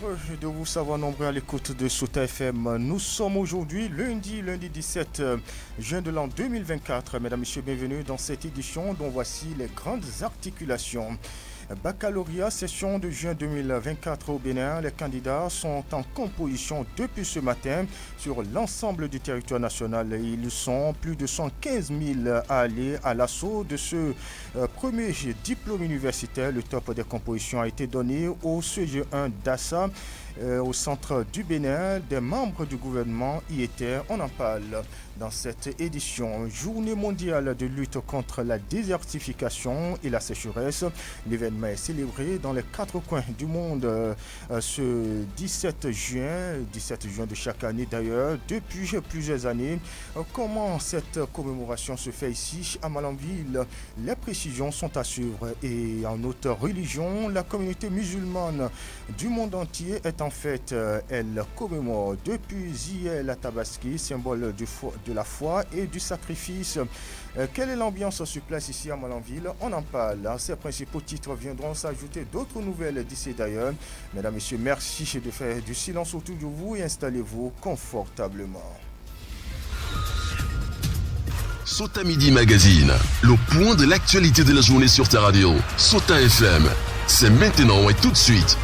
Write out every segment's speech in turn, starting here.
Heureux de vous savoir nombreux à l'écoute de Sota FM. Nous sommes aujourd'hui lundi 17 juin de l'an 2024. Mesdames, Messieurs, bienvenue dans cette édition dont voici les grandes articulations. Baccalauréat session de juin 2024 au Bénin. Les candidats sont en composition depuis ce matin sur l'ensemble du territoire national. Ils sont plus de 115 000 à aller à l'assaut de ce premier diplôme universitaire. Le top des compositions a été donné au CG1 d'Assa. Au centre du Bénin, des membres du gouvernement y étaient. On en parle dans cette édition. Journée mondiale de lutte contre la désertification et la sécheresse. L'événement est célébré dans les 4 coins du monde ce 17 juin de chaque année d'ailleurs, depuis plusieurs années. Comment cette commémoration se fait ici à Malanville? Les précisions sont à suivre. Et en autre religion, la communauté musulmane du monde entier est en fait, elle commémore depuis hier la Tabaski, symbole de la foi et du sacrifice. Quelle est l'ambiance sur place ici à Malanville? On en parle. Ces principaux titres viendront s'ajouter d'autres nouvelles d'ici d'ailleurs. Mesdames, Messieurs, merci de faire du silence autour de vous et installez-vous confortablement. Sota Midi Magazine, le point de l'actualité de la journée sur ta radio. Sota FM, c'est maintenant et tout de suite.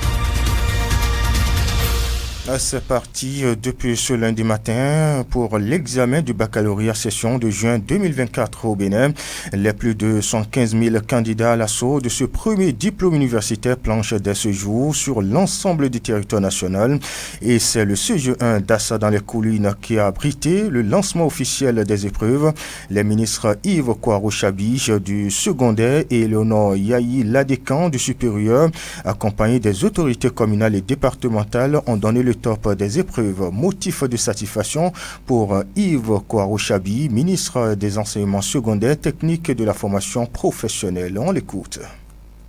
C'est parti depuis ce lundi matin pour l'examen du baccalauréat session de juin 2024 au Bénin. Les plus de 115 000 candidats à l'assaut de ce premier diplôme universitaire planchent dès ce jour sur l'ensemble du territoire national. Et c'est le CG1 d'Assa dans les collines qui a abrité le lancement officiel des épreuves. Les ministres Yves Kouaro-Chabi du secondaire et Léonore Yahi Ladécan du supérieur, accompagnés des autorités communales et départementales, ont donné le top des épreuves. Motif de satisfaction pour Yves Kouaro-Chabi, ministre des enseignements secondaires, techniques et de la formation professionnelle. On l'écoute.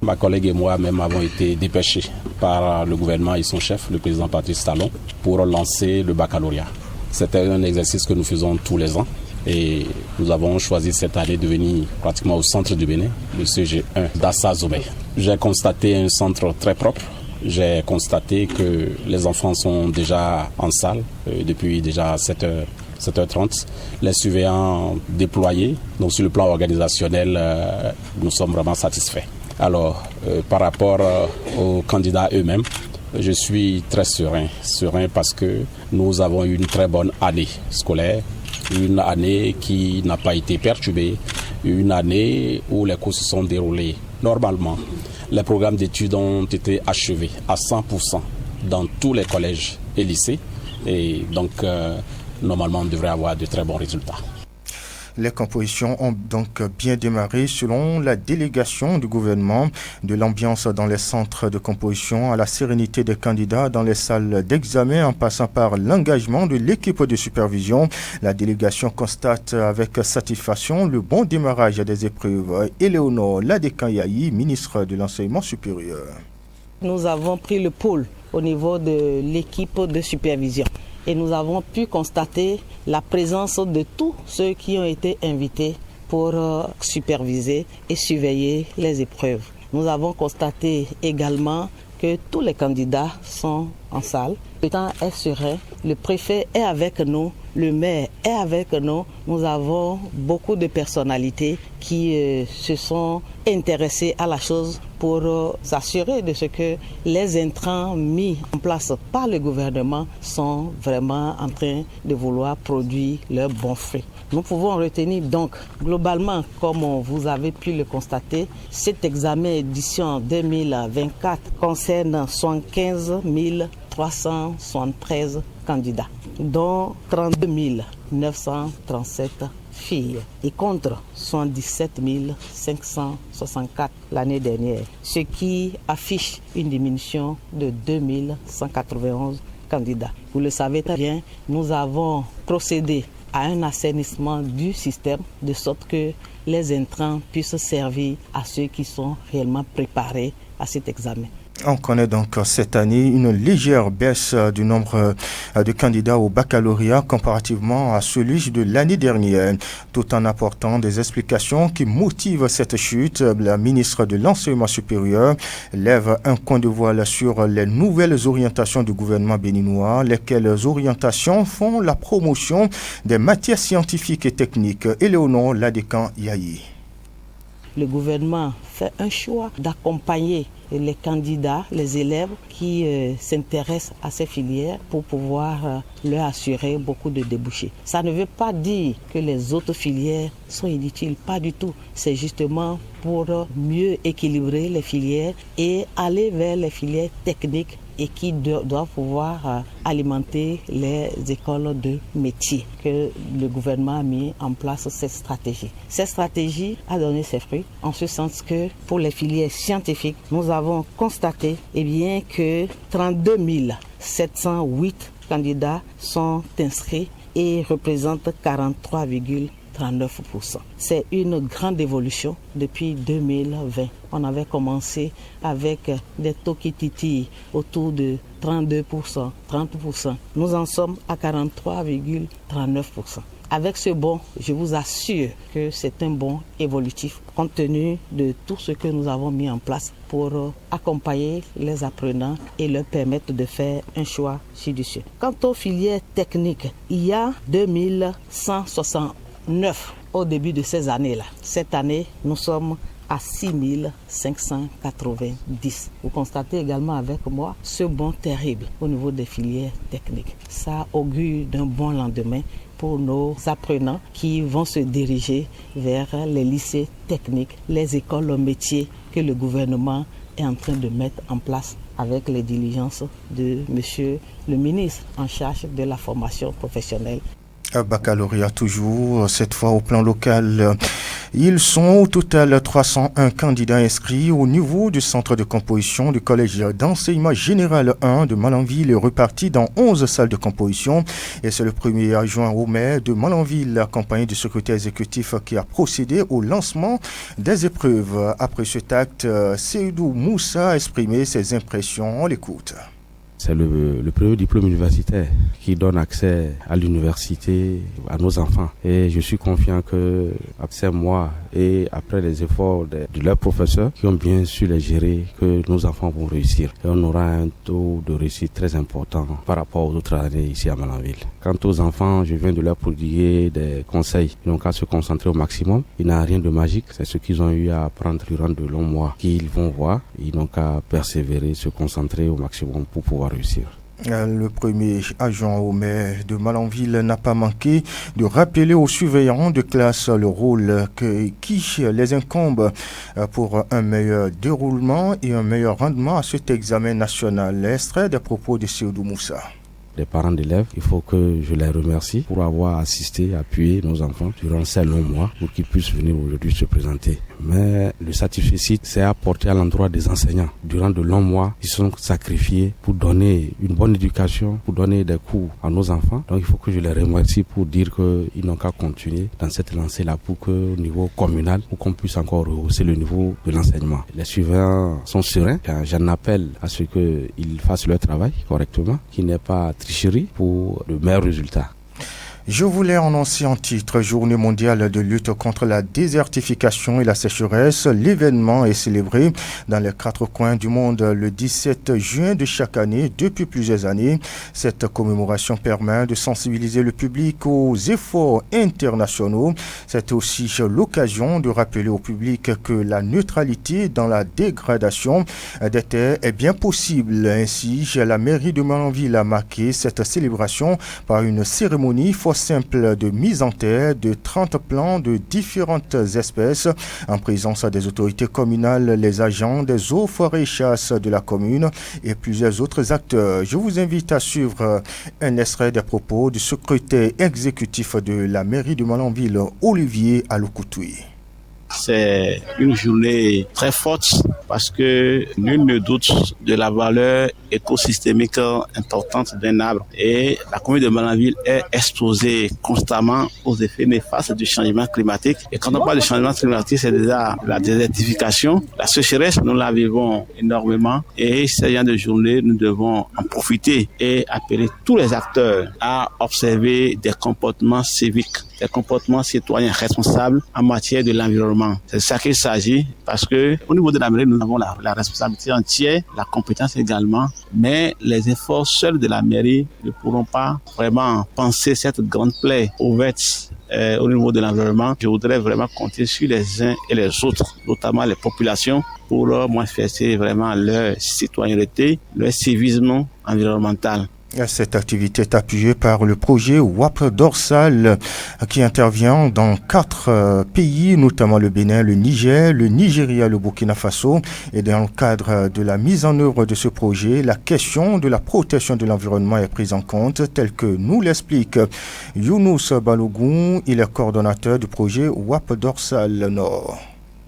Ma collègue et moi-même avons été dépêchés par le gouvernement et son chef, le président Patrice Talon, pour lancer le baccalauréat. C'était un exercice que nous faisons tous les ans et nous avons choisi cette année de venir pratiquement au centre du Bénin, le CG1 d'Assa Zobé. J'ai constaté un centre très propre. J'ai constaté que les enfants sont déjà en salle depuis déjà 7h30. Les surveillants déployés, donc sur le plan organisationnel, nous sommes vraiment satisfaits. Alors, par rapport aux candidats eux-mêmes, je suis très serein parce que nous avons eu une très bonne année scolaire, une année qui n'a pas été perturbée, une année où les cours se sont déroulés normalement. Les programmes d'études ont été achevés à 100% dans tous les collèges et lycées. Et donc, normalement, on devrait avoir de très bons résultats. Les compositions ont donc bien démarré selon la délégation du gouvernement. De l'ambiance dans les centres de composition à la sérénité des candidats dans les salles d'examen en passant par l'engagement de l'équipe de supervision. La délégation constate avec satisfaction le bon démarrage des épreuves. Éléonore Ladécan Yahi, ministre de l'enseignement supérieur. Nous avons pris le pôle au niveau de l'équipe de supervision. Et nous avons pu constater la présence de tous ceux qui ont été invités pour superviser et surveiller les épreuves. Nous avons constaté également que tous les candidats sont en salle. Le temps est serein, le préfet est avec nous, le maire est avec nous. Nous avons beaucoup de personnalités qui se sont intéressées à la chose pour s'assurer de ce que les intrants mis en place par le gouvernement sont vraiment en train de vouloir produire leurs bons fruits. Nous pouvons retenir donc globalement, comme vous avez pu le constater, cet examen édition 2024 concerne 75 373 candidats, dont 32 937 filles et contre 77 564 l'année dernière, ce qui affiche une diminution de 2191 candidats. Vous le savez très bien, nous avons procédé à un assainissement du système de sorte que les intrants puissent servir à ceux qui sont réellement préparés à cet examen. On connaît donc cette année une légère baisse du nombre de candidats au baccalauréat comparativement à celui de l'année dernière. Tout en apportant des explications qui motivent cette chute, la ministre de l'Enseignement supérieur lève un coin de voile sur les nouvelles orientations du gouvernement béninois, lesquelles orientations font la promotion des matières scientifiques et techniques. Éléonore Ladécan Yahi. Le gouvernement fait un choix d'accompagner les candidats, les élèves qui s'intéressent à ces filières pour pouvoir leur assurer beaucoup de débouchés. Ça ne veut pas dire que les autres filières sont inutiles, pas du tout. C'est justement pour mieux équilibrer les filières et aller vers les filières techniques et qui doivent pouvoir alimenter les écoles de métiers que le gouvernement a mis en place cette stratégie. Cette stratégie a donné ses fruits en ce sens que pour les filières scientifiques, nous avons constaté que 32 708 candidats sont inscrits et représentent 43,39%. C'est une grande évolution depuis 2020. On avait commencé avec des taux qui titillent autour de 32%, 30%. Nous en sommes à 43,39%. Avec ce bond, je vous assure que c'est un bond évolutif compte tenu de tout ce que nous avons mis en place pour accompagner les apprenants et leur permettre de faire un choix judicieux. Quant aux filières techniques, il y a 2169 au début de ces années-là. Cette année, nous sommes à 6590. Vous constatez également avec moi ce bond terrible au niveau des filières techniques. Ça augure d'un bon lendemain pour nos apprenants qui vont se diriger vers les lycées techniques, les écoles métiers que le gouvernement est en train de mettre en place avec les diligences de monsieur le ministre en charge de la formation professionnelle. Baccalauréat toujours, cette fois au plan local. Ils sont au total 301 candidats inscrits au niveau du centre de composition du collège d'enseignement général 1 de Malanville, reparti dans 11 salles de composition. Et c'est le premier adjoint au maire de Malanville, accompagné du secrétaire exécutif, qui a procédé au lancement des épreuves. Après cet acte, Seydou Moussa a exprimé ses impressions. On l'écoute. C'est le premier diplôme universitaire qui donne accès à l'université à nos enfants. Et je suis confiant que après 5 mois et après les efforts de leurs professeurs qui ont bien su les gérer, que nos enfants vont réussir. Et on aura un taux de réussite très important par rapport aux autres années ici à Malanville. Quant aux enfants, je viens de leur prodiguer des conseils. Ils n'ont qu'à se concentrer au maximum. Il n'y a rien de magique. C'est ce qu'ils ont eu à apprendre durant de longs mois qu'ils vont voir. Ils n'ont qu'à persévérer, se concentrer au maximum pour pouvoir réussir. Le premier agent au maire de Malanville n'a pas manqué de rappeler aux surveillants de classe le rôle qui les incombe pour un meilleur déroulement et un meilleur rendement à cet examen national. Extrait des propos de Seydou Moussa. Les parents d'élèves, il faut que je les remercie pour avoir assisté, appuyé nos enfants durant ces longs mois pour qu'ils puissent venir aujourd'hui se présenter. Mais le satisfecit, c'est apporté à l'endroit des enseignants. Durant de longs mois, ils sont sacrifiés pour donner une bonne éducation, pour donner des cours à nos enfants. Donc il faut que je les remercie pour dire qu'ils n'ont qu'à continuer dans cette lancée-là pour qu'au niveau communal, pour qu'on puisse encore rehausser le niveau de l'enseignement. Les surveillants sont sereins. J'en appelle à ce qu'ils fassent leur travail correctement, qu'il n'ait pas tricherie pour de meilleurs résultats. Je voulais annoncer en titre Journée mondiale de lutte contre la désertification et la sécheresse. L'événement est célébré dans les 4 coins du monde le 17 juin de chaque année depuis plusieurs années. Cette commémoration permet de sensibiliser le public aux efforts internationaux. C'est aussi l'occasion de rappeler au public que la neutralité dans la dégradation des terres est bien possible. Ainsi, la mairie de Malanville a marqué cette célébration par une cérémonie simple de mise en terre de 30 plants de différentes espèces en présence des autorités communales, les agents des eaux, forêts et chasses de la commune et plusieurs autres acteurs. Je vous invite à suivre un extrait des propos du secrétaire exécutif de la mairie de Malanville, Olivier Aloukoutoué. C'est une journée très forte parce que nul ne doute de la valeur écosystémique importante d'un arbre. Et la commune de Malanville est exposée constamment aux effets néfastes du changement climatique. Et quand on parle de changement climatique, c'est déjà la désertification, la sécheresse, nous la vivons énormément. Et ces genre de journée, nous devons en profiter et appeler tous les acteurs à observer des comportements civiques, des comportements citoyens responsables en matière de l'environnement. C'est ça qu'il s'agit parce que au niveau de la mairie, nous avons la responsabilité entière, la compétence également, mais les efforts seuls de la mairie ne pourront pas vraiment penser cette grande plaie ouverte au niveau de l'environnement. Je voudrais vraiment compter sur les uns et les autres, notamment les populations, pour manifester vraiment leur citoyenneté, leur civisme environnemental. Cette activité est appuyée par le projet WAP Dorsal qui intervient dans 4 pays, notamment le Bénin, le Niger, le Nigeria, le Burkina Faso. Et dans le cadre de la mise en œuvre de ce projet, la question de la protection de l'environnement est prise en compte, tel que nous l'explique Younous Balogun, il est coordonnateur du projet WAP Dorsal Nord.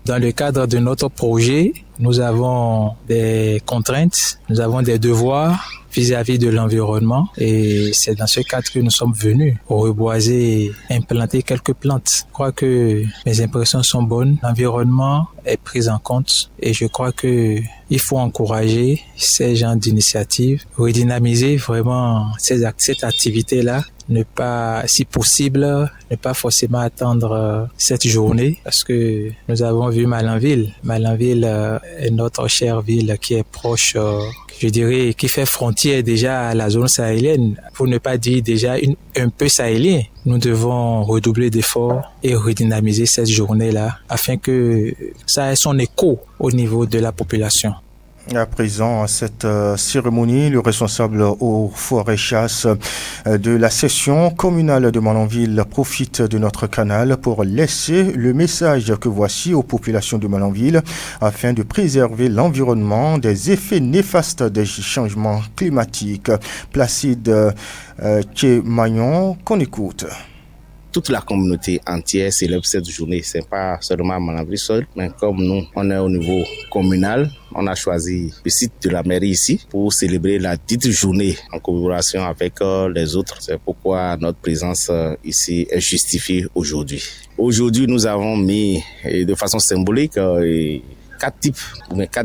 Dans le cadre de notre projet, nous avons des contraintes, nous avons des devoirs vis-à-vis de l'environnement et c'est dans ce cadre que nous sommes venus reboiser, implanter quelques plantes. Je crois que mes impressions sont bonnes, l'environnement est pris en compte et je crois que il faut encourager ces genres d'initiatives, redynamiser vraiment cette activité-là. Ne pas, si possible, ne pas forcément attendre cette journée parce que nous avons vu Malanville. Malanville est notre chère ville qui est proche, je dirais, qui fait frontière déjà à la zone sahélienne, pour ne pas dire déjà un peu sahélien. Nous devons redoubler d'efforts et redynamiser cette journée-là afin que ça ait son écho au niveau de la population. À présent, à cette cérémonie, le responsable aux forêts chasse de la session communale de Malanville profite de notre canal pour laisser le message que voici aux populations de Malanville afin de préserver l'environnement des effets néfastes des changements climatiques. Placide Tchemagnon, qu'on écoute. Toute la communauté entière célèbre cette journée. Ce n'est pas seulement Malanville seul, mais comme nous, on est au niveau communal, on a choisi le site de la mairie ici pour célébrer la dite journée en collaboration avec les autres. C'est pourquoi notre présence ici est justifiée aujourd'hui. Aujourd'hui, nous avons mis de façon symbolique 4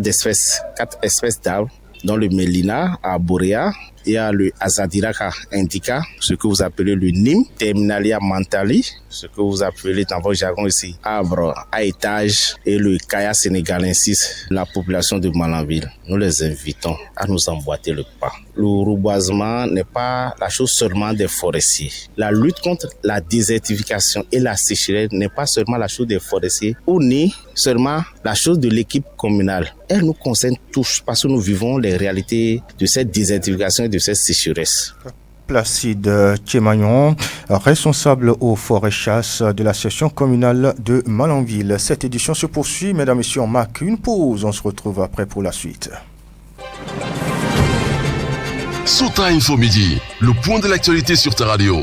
espèces d'arbres, dont le Mélina arborea. Il y a le Azadiraka indica, ce que vous appelez le Nîmes, Terminalia mentali, ce que vous appelez dans votre jargon ici, arbre à étage, et le Kaya sénégalensis, la population de Malanville. Nous les invitons à nous emboîter le pas. Le reboisement n'est pas la chose seulement des forestiers. La lutte contre la désertification et la sécheresse n'est pas seulement la chose des forestiers ou ni seulement la chose de l'équipe communale. Elle nous concerne tous parce que nous vivons les réalités de cette désertification et de cette sécheresse. Placide Tchemagnon, responsable aux forêts chasse de la session communale de Malanville. Cette édition se poursuit, mesdames et messieurs, on marque une pause, on se retrouve après pour la suite. Sota Info Midi, le point de l'actualité sur ta radio.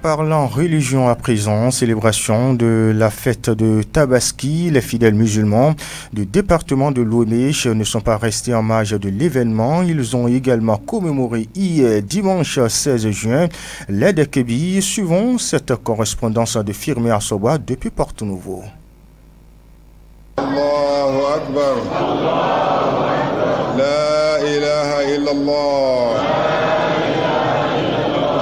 Parlant religion à présent, célébration de la fête de Tabaski, les fidèles musulmans du département de Lomé ne sont pas restés en marge de l'événement. Ils ont également commémoré hier dimanche 16 juin l'Aïd el-Kébir. Suivons cette correspondance de Firmé Assoba depuis Porto-Novo. Allahu Akbar. La ilaha illallah.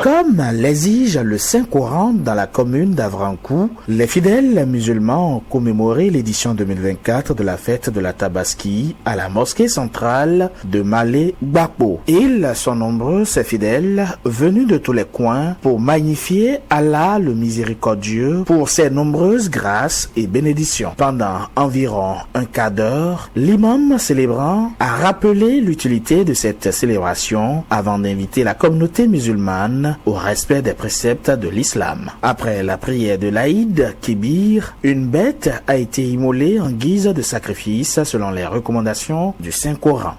Comme l'exige le Saint-Coran dans la commune d'Avrankou, les fidèles musulmans ont commémoré l'édition 2024 de la fête de la Tabaski à la mosquée centrale de Malé-Gbakpo. Ils sont nombreux, ces fidèles, venus de tous les coins pour magnifier Allah le miséricordieux pour ses nombreuses grâces et bénédictions. Pendant environ un quart d'heure, l'imam célébrant a rappelé l'utilité de cette célébration avant d'inviter la communauté musulmane au respect respect des préceptes de l'islam. Après la prière de l'Aïd Kébir, une bête a été immolée en guise de sacrifice selon les recommandations du Saint-Coran.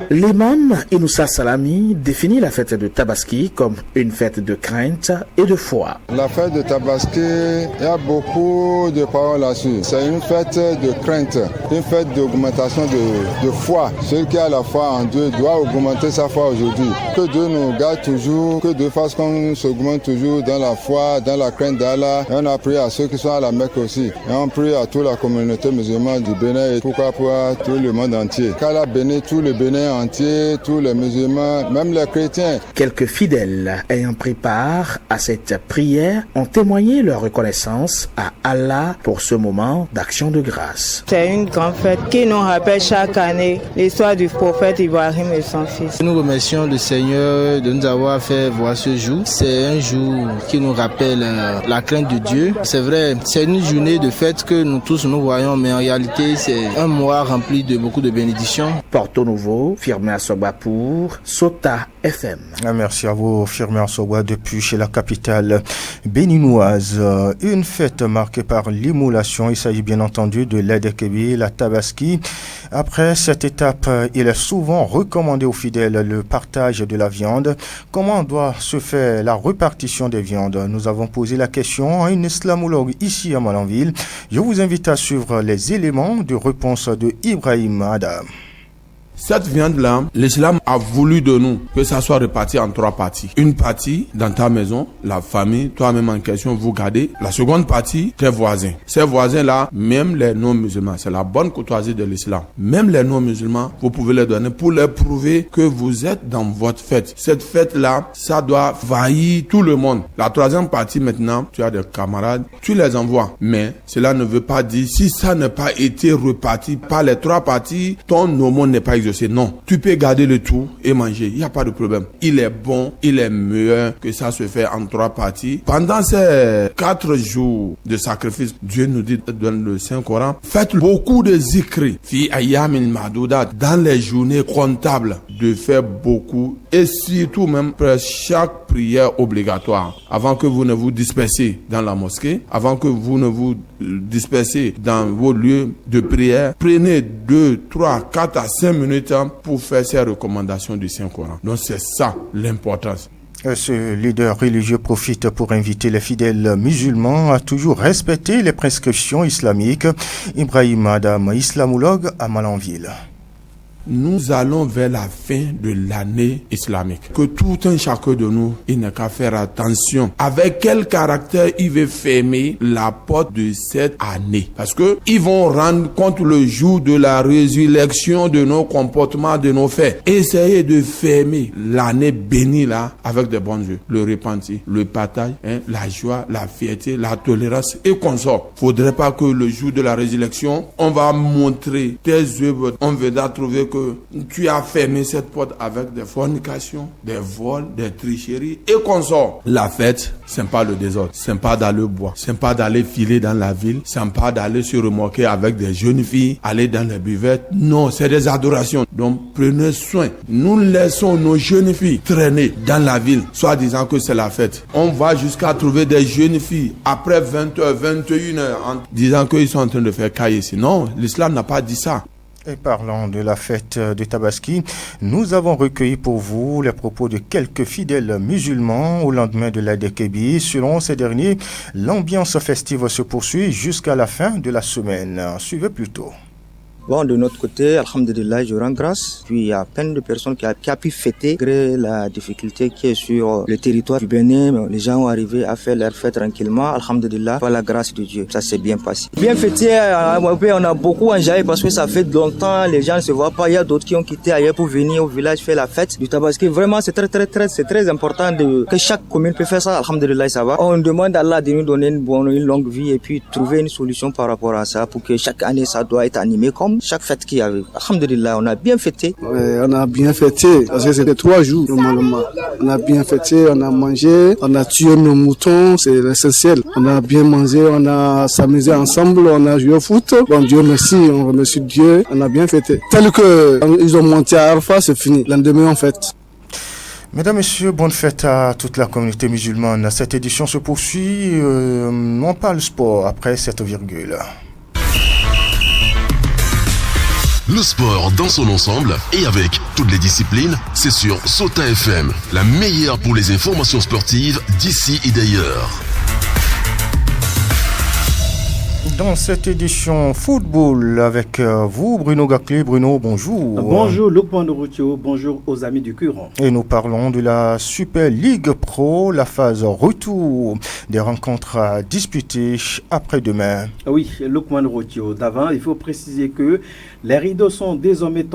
L'imam Inoussa Salami définit la fête de Tabaski comme une fête de crainte et de foi. La fête de Tabaski, il y a beaucoup de paroles là-dessus. C'est une fête de crainte, une fête d'augmentation de foi. Celui qui a la foi en Dieu doit augmenter sa foi aujourd'hui. Que Dieu nous garde toujours, que Dieu fasse qu'on s'augmente toujours dans la foi, dans la crainte d'Allah. Et on a prié à ceux qui sont à la Mecque aussi. Et on prie à toute la communauté musulmane du Bénin et pourquoi pas tout le monde entier. Qu'Allah bénisse tout le Bénin entier, tous les musulmans, même les chrétiens. Quelques fidèles ayant pris part à cette prière ont témoigné leur reconnaissance à Allah pour ce moment d'action de grâce. C'est une grande fête qui nous rappelle chaque année l'histoire du prophète Ibrahim et son fils. Nous remercions le Seigneur de nous avoir fait voir ce jour. C'est un jour qui nous rappelle la crainte de Dieu. C'est vrai, c'est une journée de fête que nous tous nous voyons, mais en réalité c'est un mois rempli de beaucoup de bénédictions. Porto Nouveau, Firmé Assogba pour Sota FM. Merci à vous, Firmé Assogba, depuis chez la capitale béninoise. Une fête marquée par l'immolation. Il s'agit bien entendu de l'Aïd Kébir, la Tabaski. Après cette étape, il est souvent recommandé aux fidèles le partage de la viande. Comment doit se faire la répartition des viandes? Nous avons posé la question à une islamologue ici à Malanville. Je vous invite à suivre les éléments de réponse de Ibrahim Adam. Cette viande-là, l'islam a voulu de nous que ça soit réparti en 3 parties. Une partie dans ta maison, la famille, toi-même en question, vous gardez. La seconde partie, tes voisins. Ces voisins-là, même les non-musulmans, c'est la bonne courtoisie de l'islam. Même les non-musulmans, vous pouvez les donner pour leur prouver que vous êtes dans votre fête. Cette fête-là, ça doit envahir tout le monde. La troisième partie maintenant, tu as des camarades, tu les envoies. Mais cela ne veut pas dire, si ça n'a pas été reparti par les 3 parties, ton aumône n'est pas exaucé. Non, tu peux garder le tout et manger, il n'y a pas de problème. Il est bon, il est meilleur que ça se fait en 3 parties. Pendant ces 4 jours de sacrifice, Dieu nous dit dans le Saint-Coran, faites beaucoup de zikri, fi ayyamin ma'doudat, dans les journées comptables, de faire beaucoup et surtout même pour chaque prière obligatoire. Avant que vous ne vous dispersiez dans la mosquée, avant que vous ne vous dispersiez dans vos lieux de prière, prenez 2, 3, 4 à 5 minutes pour faire ces recommandations du Saint-Coran. Donc c'est ça l'importance. Ce leader religieux profite pour inviter les fidèles musulmans à toujours respecter les prescriptions islamiques. Ibrahim Adam, islamologue à Malanville. Nous allons vers la fin de l'année islamique. Que tout un chacun de nous, il n'a qu'à faire attention. Avec quel caractère il veut fermer la porte de cette année. Parce que ils vont rendre compte le jour de la résurrection de nos comportements, de nos faits. Essayez de fermer l'année bénie là avec des bons yeux. Le repentir, le partage, la joie, la fierté, la tolérance et consort. Faudrait pas que le jour de la résurrection, on va montrer tes œuvres. On va trouver que tu as fermé cette porte avec des fornications, des vols, des tricheries et consorts. La fête, c'est pas le désordre, c'est pas d'aller boire, c'est pas d'aller filer dans la ville, c'est pas d'aller se remorquer avec des jeunes filles, aller dans les buvettes. Non, c'est des adorations. Donc prenez soin. Nous laissons nos jeunes filles traîner dans la ville, soit disant que c'est la fête. On va jusqu'à trouver des jeunes filles après 20h, 21h en disant qu'ils sont en train de faire caille ici. Non, l'islam n'a pas dit ça. Et parlant de la fête de Tabaski, nous avons recueilli pour vous les propos de quelques fidèles musulmans au lendemain de l'Aïd Kébir. Selon ces derniers, l'ambiance festive se poursuit jusqu'à la fin de la semaine. Suivez plutôt. Bon, de notre côté, alhamdulillah, je rends grâce. Puis il y a plein de personnes qui a pu fêter, malgré la difficulté qui est sur le territoire du Bénin. Les gens ont arrivé à faire leur fête tranquillement, alhamdulillah, par la grâce de Dieu. Ça s'est bien passé. Bien fêté, on a beaucoup enjaillé parce que ça fait longtemps, les gens ne se voient pas. Il y a d'autres qui ont quitté ailleurs pour venir au village faire la fête du Tabaski. Vraiment, c'est très important que chaque commune peut faire ça, alhamdulillah, ça va. On demande à Allah de nous donner une longue vie et puis trouver une solution par rapport à ça pour que chaque année ça doit être animé comme comme chaque fête qui arrive. Alhamdulillah, on a bien fêté. Ouais, on a bien fêté, parce que c'était 3 jours normalement. On a bien fêté, on a mangé, on a tué nos moutons, c'est l'essentiel. On a bien mangé, on a s'amusé ensemble, on a joué au foot. Bon, Dieu merci, on remercie Dieu, on a bien fêté. Tel que ils ont monté à Arfa, c'est fini. Lendemain, on fête. Mesdames, Messieurs, bonne fête à toute la communauté musulmane. Cette édition se poursuit. On parle sport après cette virgule. Le sport dans son ensemble et avec toutes les disciplines, c'est sur Sota FM, la meilleure pour les informations sportives d'ici et d'ailleurs. Dans cette édition football avec vous, Bruno Gaclé. Bruno, bonjour. Bonjour, Lukman Routio. Bonjour aux amis du Curon. Et nous parlons de la Super League Pro, la phase retour des rencontres à disputer après-demain. Oui, Lukman Routio. D'avant, il faut préciser que les rideaux sont désormais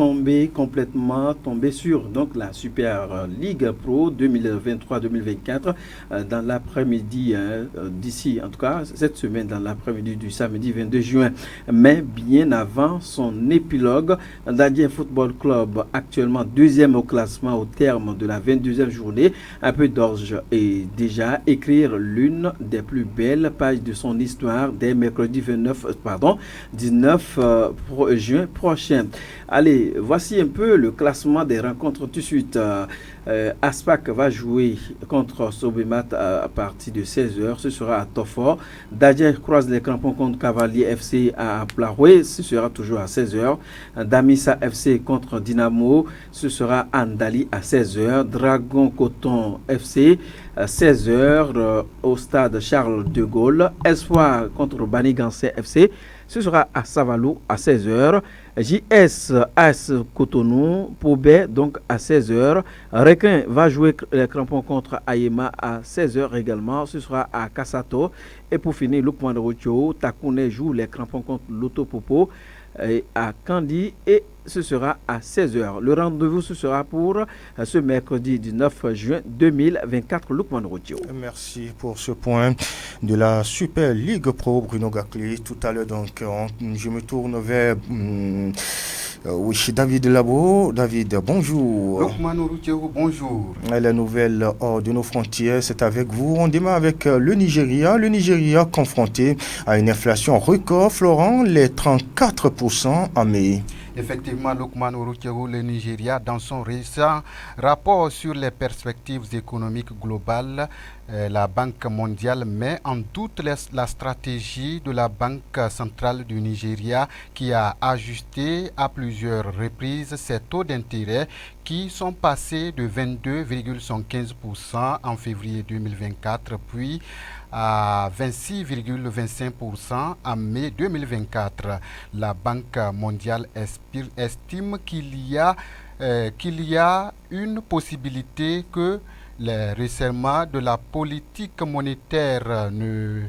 complètement tombés sur donc, la Super League Pro 2023-2024 dans l'après-midi, d'ici, en tout cas, cette semaine, dans l'après-midi du samedi 22 juin, mais bien avant son épilogue. Dadien Football Club, actuellement deuxième au classement au terme de la 22e journée, un peu d'orge et déjà écrire l'une des plus belles pages de son histoire dès mercredi 19 juin prochain. Allez, voici un peu le classement des rencontres tout de suite. Aspac va jouer contre Sobemat à partir de 16h. Ce sera à Tofor. Dadien croise les crampons contre Cavalier FC à Plaroué. Ce sera toujours à 16h. Damissa FC contre Dynamo. Ce sera à Ndali à 16h. Dragon Coton FC à 16h au stade Charles de Gaulle. Espoir contre Banigansé FC. Ce sera à Savalou à 16h. JS AS Cotonou, Pobé donc à 16h. Requin va jouer les crampons contre Ayema à 16h également. Ce sera à Kassato. Et pour finir, Lukman Rocho, Takouné joue les crampons contre Lotopopo à Kandi et ce sera à 16h. Le rendez-vous ce sera pour ce mercredi 19 juin 2024. Lukman Rocho. Merci pour ce point de la Super League Pro, Bruno Gaclé. Tout à l'heure, donc, je me tourne vers David Labo. David, bonjour. Lukman Rocho, bonjour. La nouvelle hors de nos frontières, c'est avec vous. On démarre avec le Nigeria. Le Nigeria confronté à une inflation record, Florent, les 34% en mai. Effectivement, Lukman Routio, le Nigeria, dans son récent rapport sur les perspectives économiques globales, la Banque mondiale met en doute la stratégie de la Banque centrale du Nigeria qui a ajusté à plusieurs reprises ses taux d'intérêt qui sont passés de 22,15% en février 2024 puis à 26,25% en mai 2024. La Banque mondiale estime qu'il y a une possibilité que les resserrements de la politique monétaire ne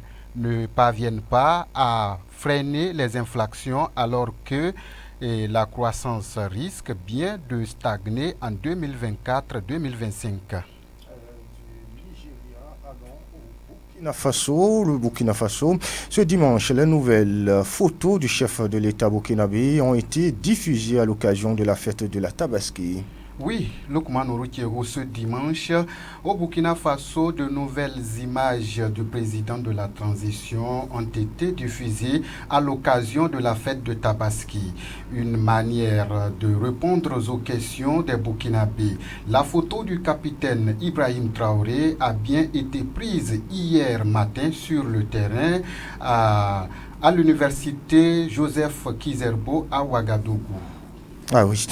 parviennent pas à freiner les inflations alors que la croissance risque bien de stagner en 2024-2025. Le Burkina Faso. Ce dimanche, les nouvelles photos du chef de l'État burkinabé ont été diffusées à l'occasion de la fête de la Tabaski. Oui, Lukman Routio, ce dimanche, au Burkina Faso, de nouvelles images du président de la transition ont été diffusées à l'occasion de la fête de Tabaski. Une manière de répondre aux questions des Burkinabés. La photo du capitaine Ibrahim Traoré a bien été prise hier matin sur le terrain à l'université Joseph Kizerbo à Ouagadougou. Ah oui.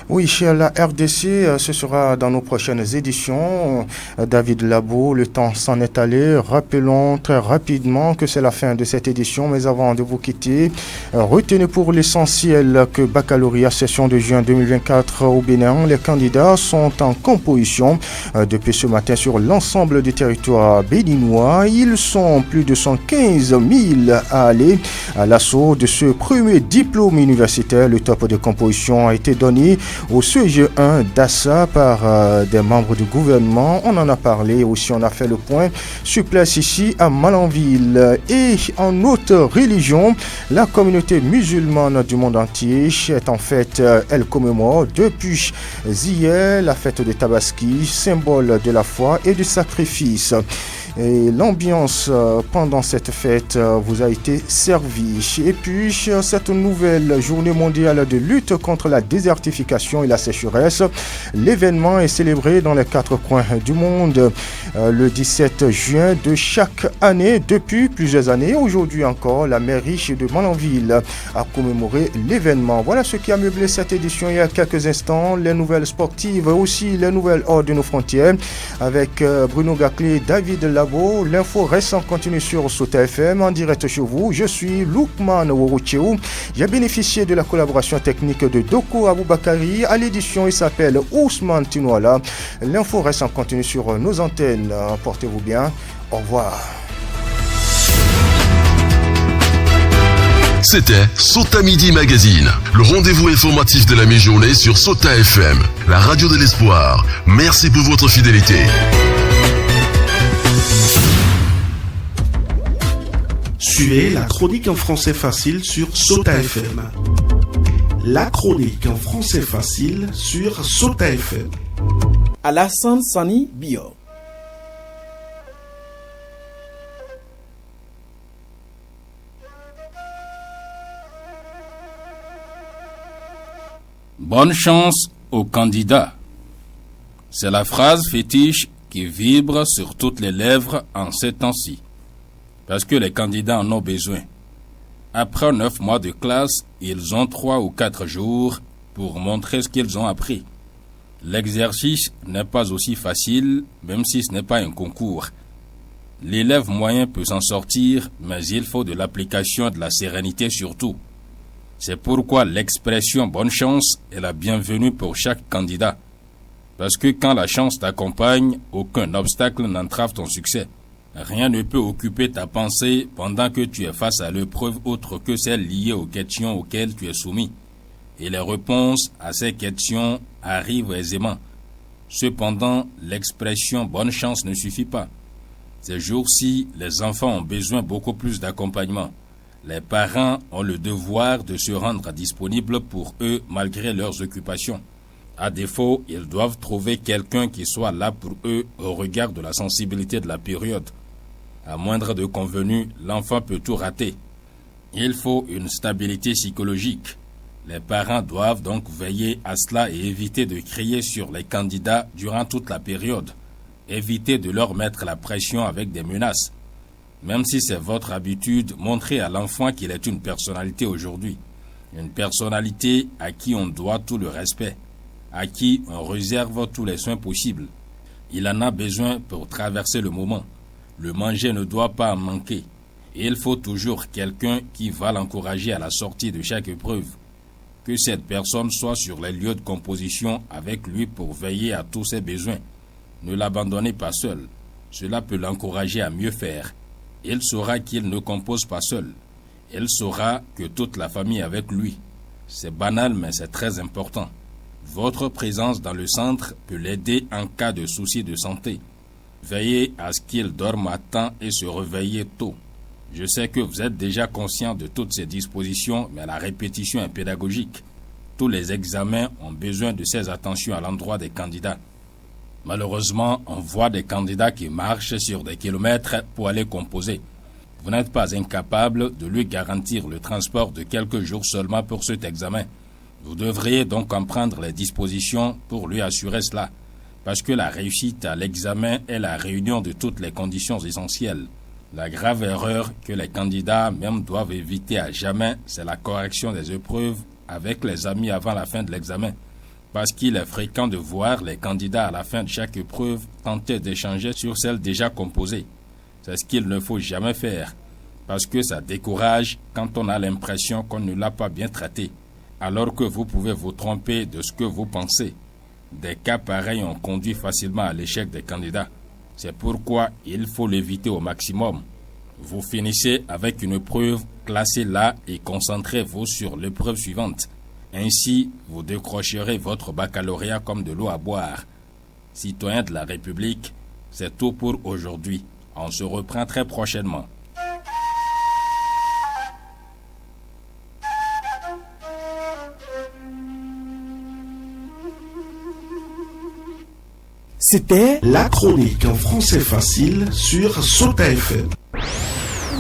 Oui, chez la RDC, ce sera dans nos prochaines éditions. David Labo, le temps s'en est allé. Rappelons très rapidement que c'est la fin de cette édition, mais avant de vous quitter, retenez pour l'essentiel que baccalauréat session de juin 2024 au Bénin, les candidats sont en composition depuis ce matin sur l'ensemble du territoire béninois. Ils sont plus de 115 000 à aller à l'assaut de ce premier diplôme universitaire. Le top de composition a été donné au CEG1 d'Assa par des membres du gouvernement. On en a parlé aussi, on a fait le point sur place ici à Malanville. Et en autre religion, la communauté musulmane du monde entier est en fait, elle commémore depuis hier la fête de Tabaski, symbole de la foi et du sacrifice. Et l'ambiance pendant cette fête vous a été servie. Et puis, cette nouvelle journée mondiale de lutte contre la désertification et la sécheresse, l'événement est célébré dans les 4 coins du monde le 17 juin de chaque année depuis plusieurs années. Aujourd'hui encore, la mairie de Malanville a commémoré l'événement. Voilà ce qui a meublé cette édition il y a quelques instants. Les nouvelles sportives, aussi les nouvelles hors de nos frontières avec Bruno Gaclé, David Labo. L'info reste en continu sur Sota FM en direct chez vous. Je suis Loukman Worocheou. J'ai bénéficié de la collaboration technique de Doko Aboubakari. À l'édition, il s'appelle Ousmane Tinouala. L'info reste en continu sur nos antennes. Portez-vous bien. Au revoir. C'était Sota Midi Magazine, le rendez-vous informatif de la mi-journée sur Sota FM, la radio de l'espoir. Merci pour votre fidélité. Suivez la chronique en français facile sur Sota FM. La chronique en français facile sur Sota FM. Alassane Sani Bio. Bonne chance aux candidats. C'est la phrase fétiche qui vibre sur toutes les lèvres en ces temps-ci. Parce que les candidats en ont besoin. Après 9 mois de classe, ils ont 3 ou 4 jours pour montrer ce qu'ils ont appris. L'exercice n'est pas aussi facile, même si ce n'est pas un concours. L'élève moyen peut s'en sortir, mais il faut de l'application et de la sérénité surtout. C'est pourquoi l'expression « bonne chance » est la bienvenue pour chaque candidat. Parce que quand la chance t'accompagne, aucun obstacle n'entrave ton succès. Rien ne peut occuper ta pensée pendant que tu es face à l'épreuve autre que celle liée aux questions auxquelles tu es soumis. Et les réponses à ces questions arrivent aisément. Cependant, l'expression « bonne chance » ne suffit pas. Ces jours-ci, les enfants ont besoin beaucoup plus d'accompagnement. Les parents ont le devoir de se rendre disponibles pour eux malgré leurs occupations. À défaut, ils doivent trouver quelqu'un qui soit là pour eux au regard de la sensibilité de la période. À moindre de convenu, l'enfant peut tout rater. Il faut une stabilité psychologique. Les parents doivent donc veiller à cela et éviter de crier sur les candidats durant toute la période. Évitez de leur mettre la pression avec des menaces. Même si c'est votre habitude, montrez à l'enfant qu'il est une personnalité aujourd'hui. Une personnalité à qui on doit tout le respect, à qui on réserve tous les soins possibles. Il en a besoin pour traverser le moment. Le manger ne doit pas en manquer. Et il faut toujours quelqu'un qui va l'encourager à la sortie de chaque épreuve. Que cette personne soit sur les lieux de composition avec lui pour veiller à tous ses besoins. Ne l'abandonnez pas seul. Cela peut l'encourager à mieux faire. Il saura qu'il ne compose pas seul. Il saura que toute la famille est avec lui. C'est banal, mais c'est très important. Votre présence dans le centre peut l'aider en cas de soucis de santé. Veillez à ce qu'il dorme à temps et se réveille tôt. Je sais que vous êtes déjà conscient de toutes ces dispositions, mais la répétition est pédagogique. Tous les examens ont besoin de ces attentions à l'endroit des candidats. Malheureusement, on voit des candidats qui marchent sur des kilomètres pour aller composer. Vous n'êtes pas incapable de lui garantir le transport de quelques jours seulement pour cet examen. Vous devriez donc comprendre les dispositions pour lui assurer cela, parce que la réussite à l'examen est la réunion de toutes les conditions essentielles. La grave erreur que les candidats même doivent éviter à jamais, c'est la correction des épreuves avec les amis avant la fin de l'examen. Parce qu'il est fréquent de voir les candidats à la fin de chaque épreuve tenter d'échanger sur celles déjà composées. C'est ce qu'il ne faut jamais faire, parce que ça décourage quand on a l'impression qu'on ne l'a pas bien traité, alors que vous pouvez vous tromper de ce que vous pensez. Des cas pareils ont conduit facilement à l'échec des candidats. C'est pourquoi il faut l'éviter au maximum. Vous finissez avec une épreuve, classez-la et concentrez-vous sur l'épreuve suivante. Ainsi, vous décrocherez votre baccalauréat comme de l'eau à boire. Citoyens de la République, c'est tout pour aujourd'hui. On se reprend très prochainement. C'était la chronique en français facile sur Sota FM.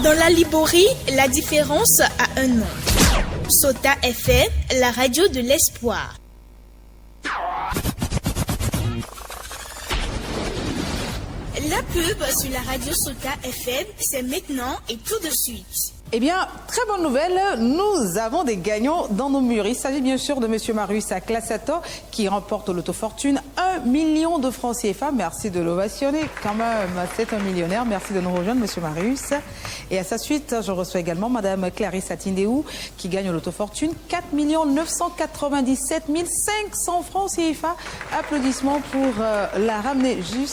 Dans la Liborie, la différence a un nom. Sota FM, la radio de l'espoir. La pub sur la radio Sota FM, c'est maintenant et tout de suite. Eh bien, très bonne nouvelle, nous avons des gagnants dans nos murs. Il s'agit bien sûr de M. Marius à Classato qui remporte au Loto Fortune 1 million de francs CFA. Merci de l'ovationner quand même, c'est un millionnaire. Merci de nous rejoindre, M. Marius. Et à sa suite, je reçois également Mme Clarisse Atindéou qui gagne au Loto Fortune 4 997 500 francs CFA. Applaudissements pour la ramener jusqu'à